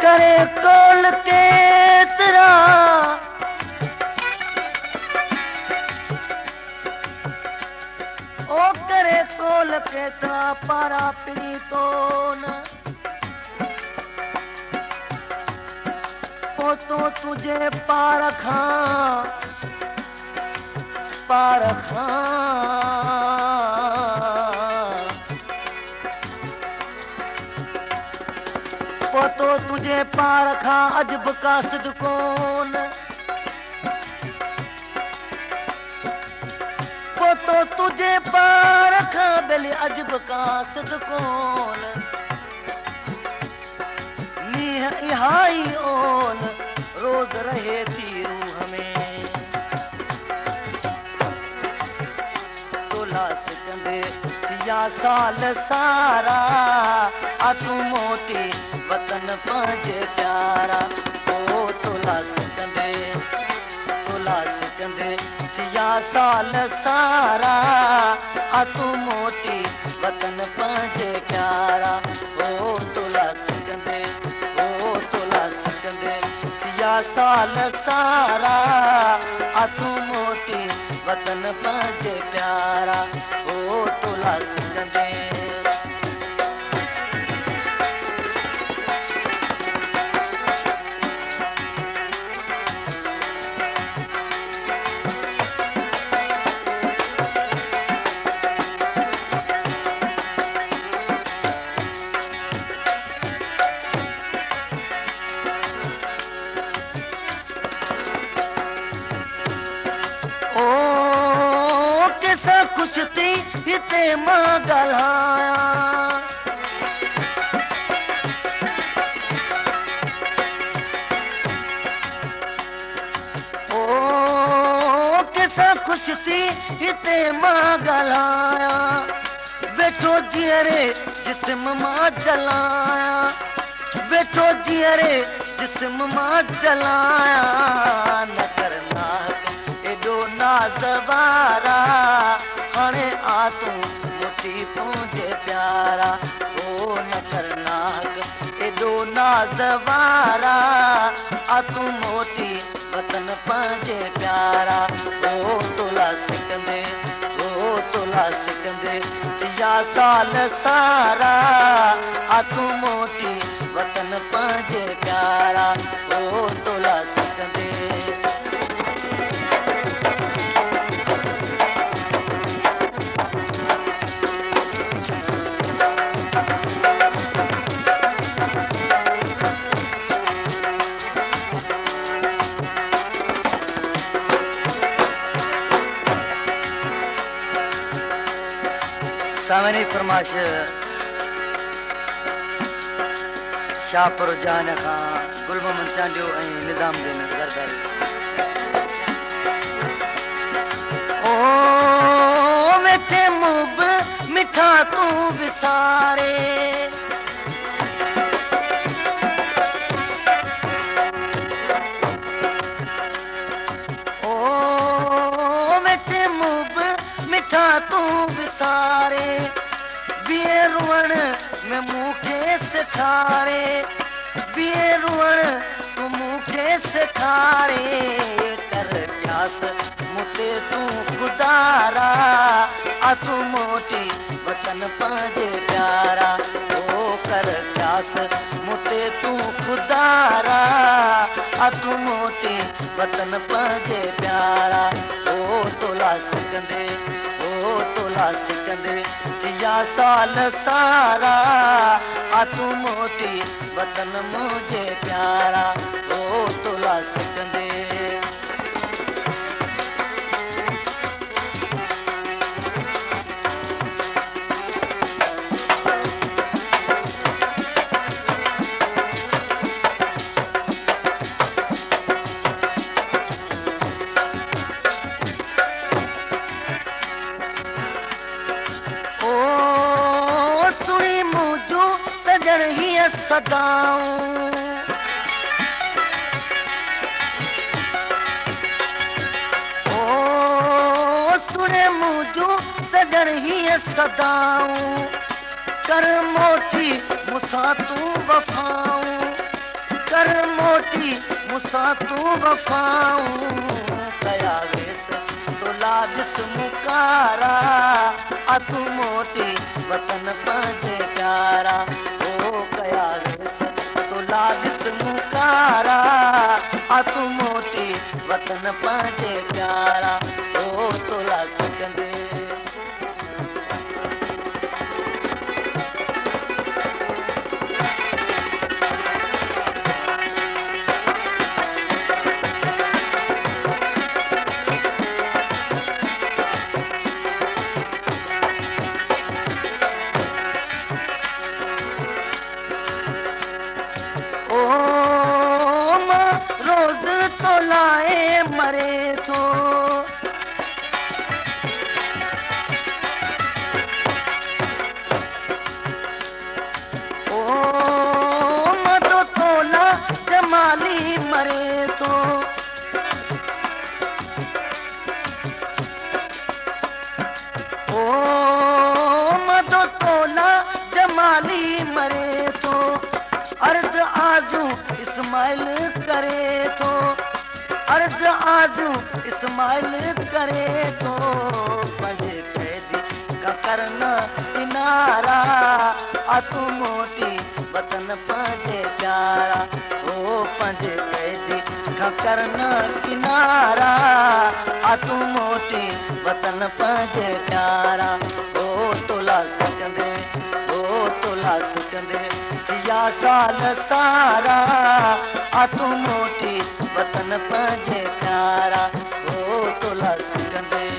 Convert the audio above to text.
करे कोल के तरह ओ करे कोल के तरह पारा पिड़ी तो न ओ तो तुझे पारखा पारखा तो तुझे पारखा अजब का सिद्कोन तो तुझे पारखा बेली अजब का सिद्कोन नीह इहाई ओन रोज रहे थी रूह में तोला सिकंदे सिया साल सारा आ तू मोटी वतन पंहिंजे प्यारा ओ तोला सिकंदे सिया साल सारा आ तू मोटी वतन पंहिंजे प्यारा ओ तोला सिकंदे सिया साल सारा आ तू मोटी वतन पंहिंजे प्यारा ओ तोला सिकंदे कुछ थी हिते मां ॻाल्हायां ओ किसां ख़ुशि थी हिते मां ॻाल्हायां वेठो जीअरे जिस्म मां जलायां वेठो जीअरे जिस्म मां जलायां न करना एॾो नाज़वारा हाणे आ तूं मोटी तुंहिंजे प्यारा ओ न करनाक एॾो नाज़वारा आ तूं मोटी वतन पंहिंजे प्यारा ओ तोला सिकंदे सिया साल सारा आ तूं मोटी वतन पंहिंजे प्यारा ओ तोला सिकंदे सावनी फरमाश शाहपुर जान खां गुल मोहम्मद चांडियो ऐं निज़ामुद्दीन ज़रदारी ओ मिठे मुंह मिठा तूं विसारे ओ मिठे मुंह मिठा तूं विसारे बीए रुअण में मूंखे सेखारे बीए रुअण तूं मूंखे सेखारे कर प्यास मुते तूं गुज़ारा आ तूं मोटी वतन पंहिंजे प्यारा ओ कर प्यास मुते तूं गुज़ारा आ तूं मोटी वतन पंहिंजे प्यारा ओ तोला सिकंदे सिया साल सारा आ तू मोटी वतन मुझे प्यारा ओ तोला सिकंदे। सजण हीअ सदाऊं ओ सुणे मुंहिंजूं सजण हीअ सदाऊं कर मोटी मूंसां तूं वफ़ाऊं कर मोटी मूंसां तूं वफ़ाऊं कया वेस तोला ॾिस मुकारा आ तूं मोटी वतन पंहिंजे प्यारा ओ कया वेस तोला ॾिस मुकारा आ तूं मोटी वतन पंहिंजे प्यारा ओ तोला सिकंदे। तोलाए मरे थो ओ मदो तोला जमाली मरे थो ओ मदो तोला जमाली मरे थो अर्ज़ आज़ू इस्माइल करे थो अर्ज़ आज़ू इस्माइल करे थो पंहिंजे कैदी का करना किनारा आ तूं मोटी वतन पंहिंजे प्यारा ओ पंहिंजे कैदी का करना किनारा आ तूं मोटी वतन पंहिंजे प्यारा ओ तोला सिकंदे ओ तोला सिकंदे या साल तारा आ तूं मोटी वतन पंहिंजे प्यारा ओ तोला सिकंदे।